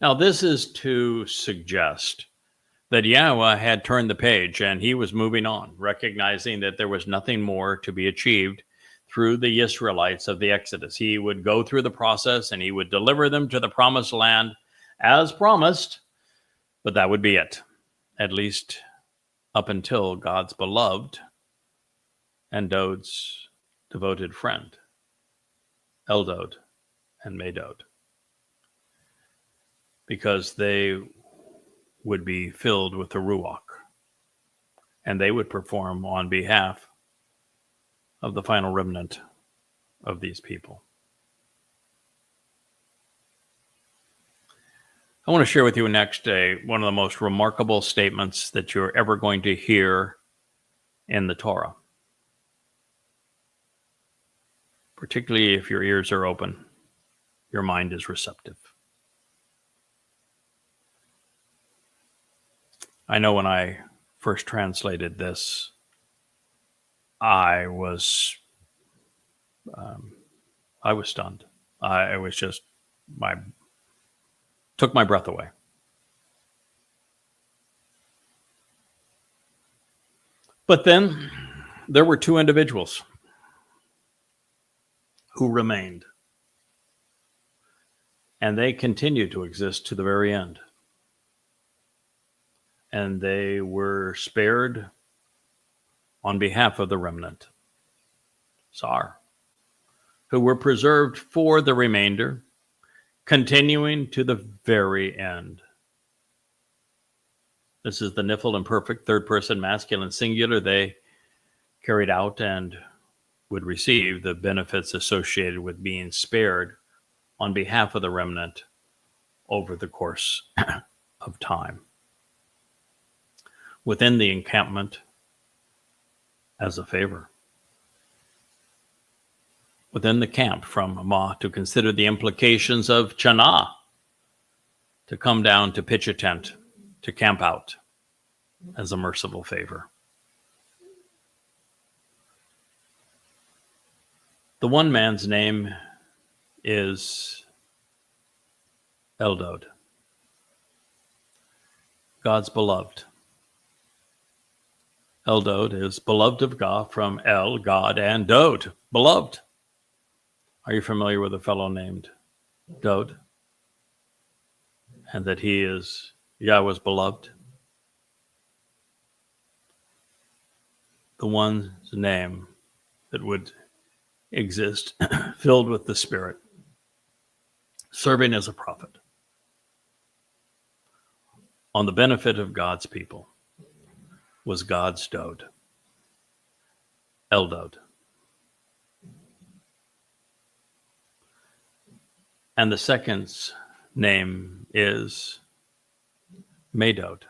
Now, this is to suggest that Yahweh had turned the page and he was moving on, recognizing that there was nothing more to be achieved through the Israelites of the Exodus. He would go through the process and he would deliver them to the promised land as promised, but that would be it, at least up until God's beloved and Dod's devoted friend, Eldod and Medad, because they would be filled with the Ruach, and they would perform on behalf of the final remnant of these people. I want to share with you next one of the most remarkable statements that you're ever going to hear in the Torah, particularly if your ears are open, your mind is receptive. I know when I first translated this, I was stunned. I was just, took my breath away. But then there were two individuals who remained, and they continued to exist to the very end. And they were spared on behalf of the remnant, Sar, who were preserved for the remainder, continuing to the very end. This is the Nifl imperfect, third person masculine singular. They carried out and would receive the benefits associated with being spared on behalf of the remnant over the course of time. Within the encampment as a favor. Within the camp from Ma to consider the implications of Chana, to come down to pitch a tent, to camp out as a merciful favor. The one man's name is Eldod, God's beloved. Eldod is beloved of God from El, God, and Dod, beloved. Are you familiar with a fellow named Dod? And that he is Yahweh's beloved? The one's name that would exist filled with the Spirit, serving as a prophet on the benefit of God's people, was God's Dod, Eldod. And the second's name is Medod,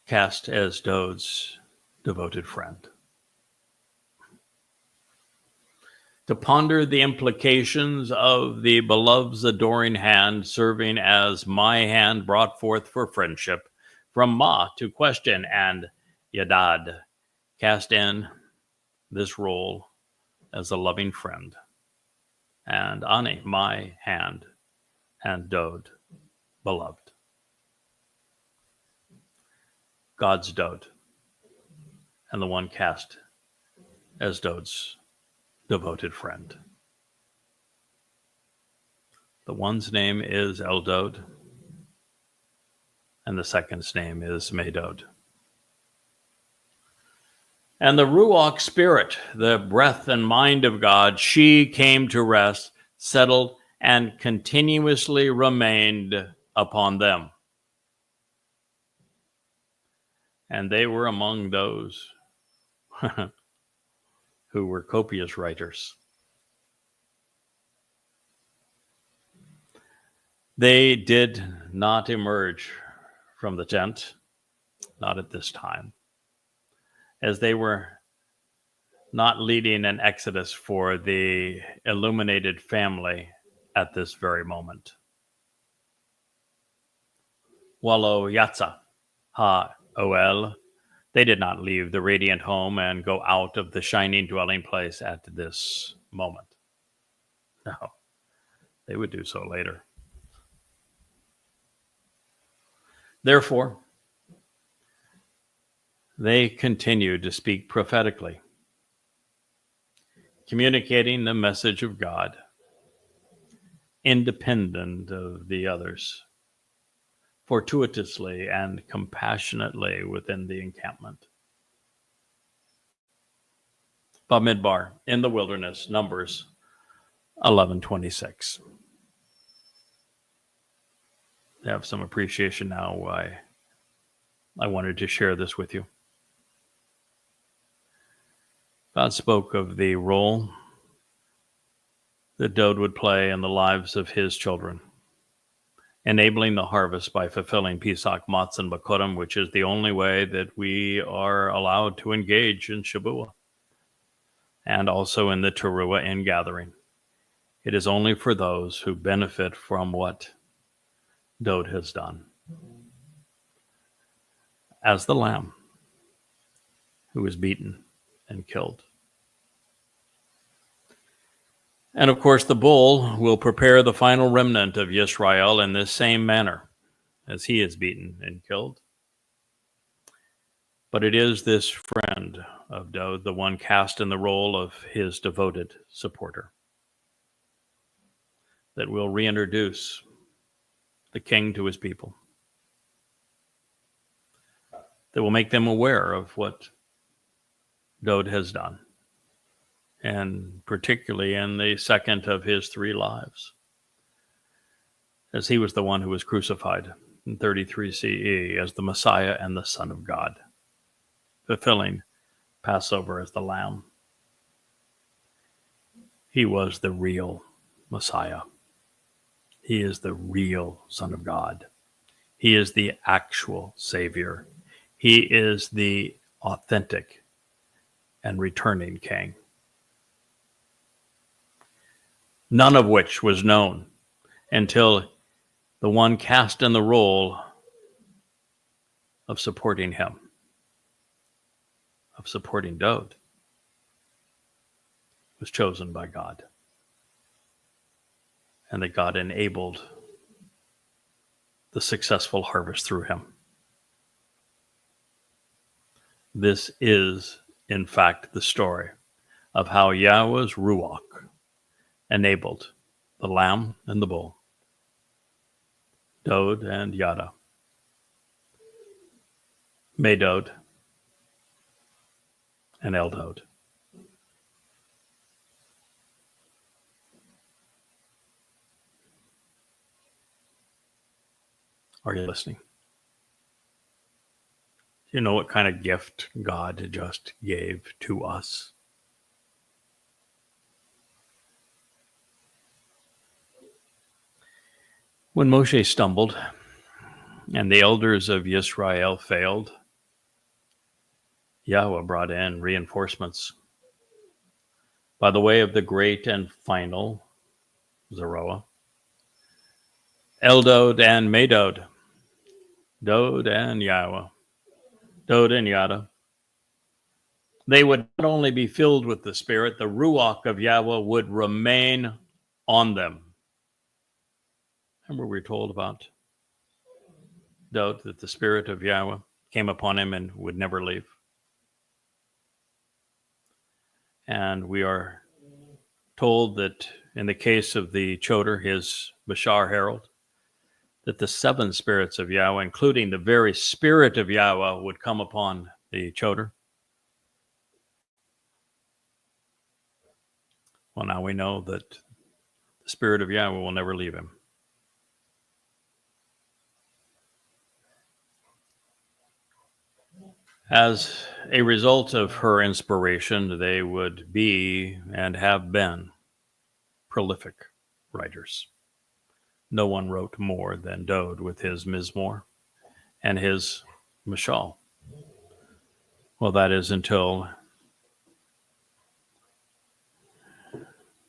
cast as Dod's devoted friend. To ponder the implications of the beloved's adoring hand serving as my hand brought forth for friendship, from Ma to question and Yadad, cast in this role as a loving friend, and Ani, my hand, and Dod, beloved. God's Dod, and the one cast as Dod's devoted friend. The one's name is Eldod, and the second's name is Medod. And the Ruach Spirit, the breath and mind of God, she came to rest, settled, and continuously remained upon them. And they were among those who were copious writers. They did not emerge from the tent, not at this time, as they were not leading an exodus for the illuminated family at this very moment. Wallo Yatza Ha-Oel, they did not leave the radiant home and go out of the shining dwelling place at this moment. No, they would do so later. Therefore, they continued to speak prophetically, communicating the message of God, independent of the others, fortuitously and compassionately within the encampment. Bamidbar, in the wilderness, Numbers 11:26. I have some appreciation now why I wanted to share this with you. God spoke of the role that Dod would play in the lives of his children, enabling the harvest by fulfilling Pesach, Matzah, and Bakorim, which is the only way that we are allowed to engage in Shabuah, and also in the Teruah in gathering. It is only for those who benefit from what Dod has done. As the lamb who was beaten and killed. And of course, the bull will prepare the final remnant of Yisrael in this same manner as he is beaten and killed. But it is this friend of Dod, the one cast in the role of his devoted supporter, that will reintroduce the king to his people, that will make them aware of what Dod has done, and particularly in the second of his three lives, as he was the one who was crucified in 33 CE as the Messiah and the Son of God, fulfilling Passover as the Lamb. He was the real Messiah. He is the real Son of God. He is the actual Savior. He is the authentic and returning King. None of which was known until the one cast in the role of supporting him, of supporting Dod, was chosen by God. and that God enabled the successful harvest through him. This is, in fact, the story of how Yahweh's Ruach enabled the lamb and the bull, Dod and Yada, Medod and Eldod. Are you listening? Do you know what kind of gift God just gave to us? When Moshe stumbled and the elders of Israel failed, Yahweh brought in reinforcements by the way of the great and final Zeroah, Eldod and Medod, Dod and Yahweh, Dod and Yada. They would not only be filled with the Spirit, the Ruach of Yahweh would remain on them. Remember we were told about Dod, that the Spirit of Yahweh came upon him and would never leave. And we are told that in the case of the Choter, his Bashar herald, that the 7 spirits of Yahweh, including the very Spirit of Yahweh, would come upon the Choter. Well, now we know that the Spirit of Yahweh will never leave him. As a result of her inspiration, they would be and have been prolific writers. No one wrote more than Dod with his Mizmor and his Mashal. Well, that is until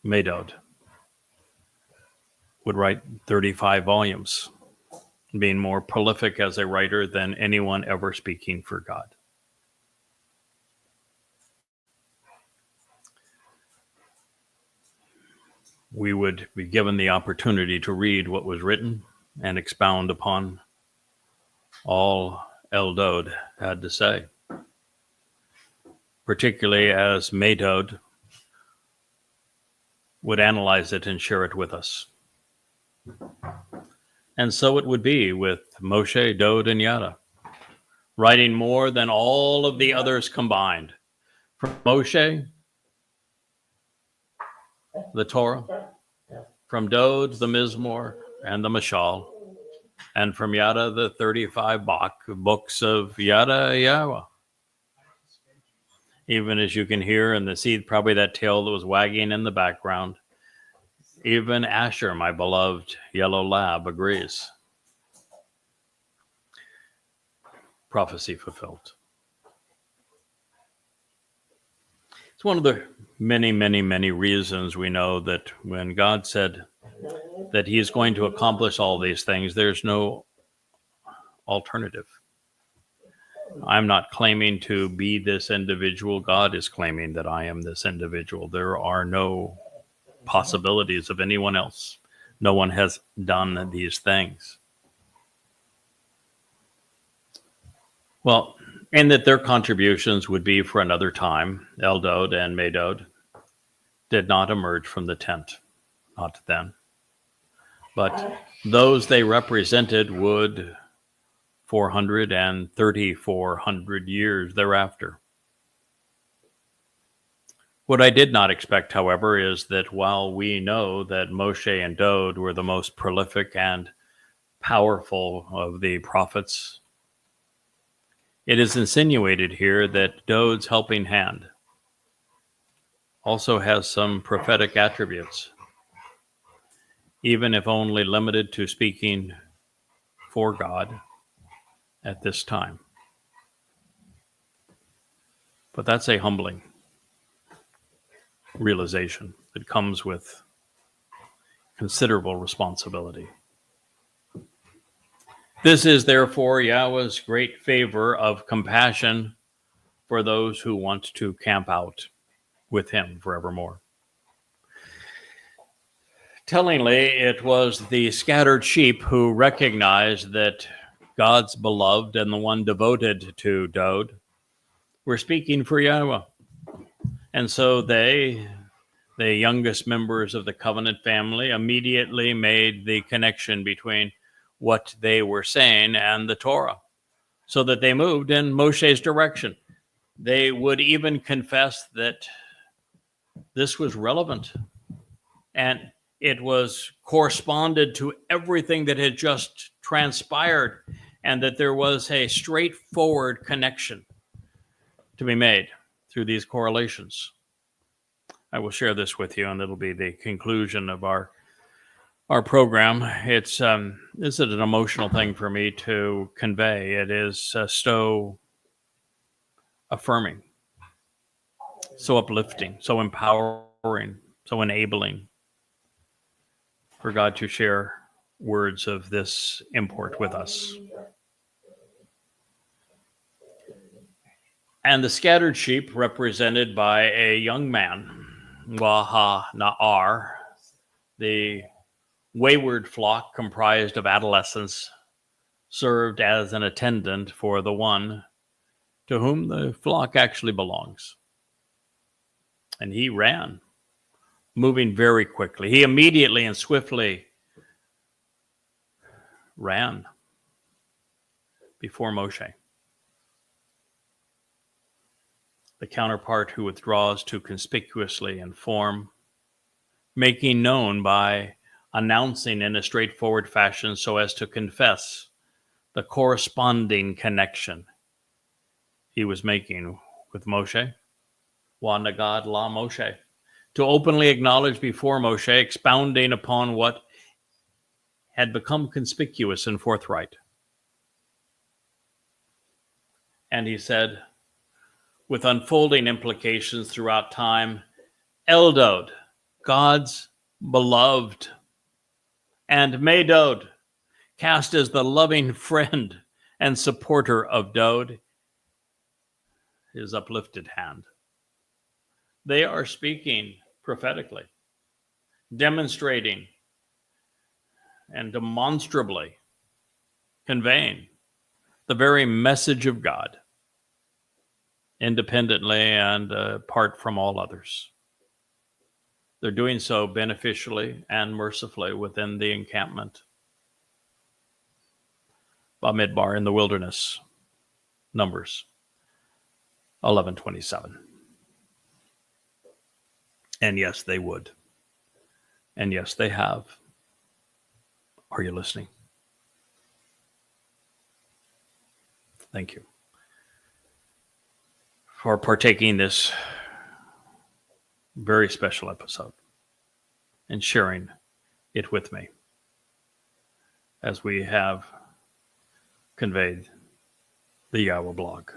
Medod would write 35 volumes, being more prolific as a writer than anyone ever speaking for God. We would be given the opportunity to read what was written and expound upon all Eldod had to say, particularly as Medod would analyze it and share it with us. And so it would be with Moshe, Dod, and Yada, writing more than all of the others combined. From Moshe, the Torah, from Dod, the Mizmor, and the Mashal, and from Yada, the 35 books of Yada Yahowah. Even as you can hear and see probably that tail that was wagging in the background, even Asher, my beloved yellow lab, agrees. Prophecy fulfilled. It's one of the many, many, many reasons we know that when God said that he is going to accomplish all these things, there's no alternative. I'm not claiming to be this individual. God is claiming that I am this individual. There are no possibilities of anyone else. No one has done these things. Well, and that their contributions would be for another time. Eldod and Medod did not emerge from the tent, not then. But those they represented would 400 years thereafter. What I did not expect, however, is that while we know that Moshe and Dod were the most prolific and powerful of the prophets, it is insinuated here that Dod's helping hand also has some prophetic attributes, even if only limited to speaking for God at this time. But that's a humbling realization that comes with considerable responsibility. This is therefore Yahweh's great favor of compassion for those who want to camp out with him forevermore. Tellingly, it was the scattered sheep who recognized that God's beloved and the one devoted to Dode were speaking for Yahowah. And so they, the youngest members of the covenant family, immediately made the connection between what they were saying and the Torah, so that they moved in Moshe's direction. They would even confess that this was relevant and it was corresponded to everything that had just transpired, and that there was a straightforward connection to be made through these correlations. I will share this with you, and it'll be the conclusion of our program. It's an emotional thing for me to convey. It is so affirming, so uplifting, so empowering, so enabling for God to share words of this import with us. And the scattered sheep, represented by a young man, YAHOWAH, the wayward flock comprised of adolescents, served as an attendant for the one to whom the flock actually belongs. And he ran, moving very quickly. He immediately and swiftly ran before Moshe. The counterpart who withdraws too conspicuously in form, making known by announcing in a straightforward fashion so as to confess the corresponding connection he was making with Moshe. Wa Nagad La Moshe. To openly acknowledge before Moshe, expounding upon what had become conspicuous and forthright. And he said, with unfolding implications throughout time, Eldod, God's beloved, and Medod, cast as the loving friend and supporter of Dode, his uplifted hand. They are speaking prophetically, demonstrating and demonstrably conveying the very message of God, independently and apart from all others. They're doing so beneficially and mercifully within the encampment, Bamidbar in the wilderness, Numbers 11:27. And yes, they would. And yes, they have. Are you listening? Thank you for partaking this very special episode and sharing it with me as we have conveyed the YAHOWAH blog.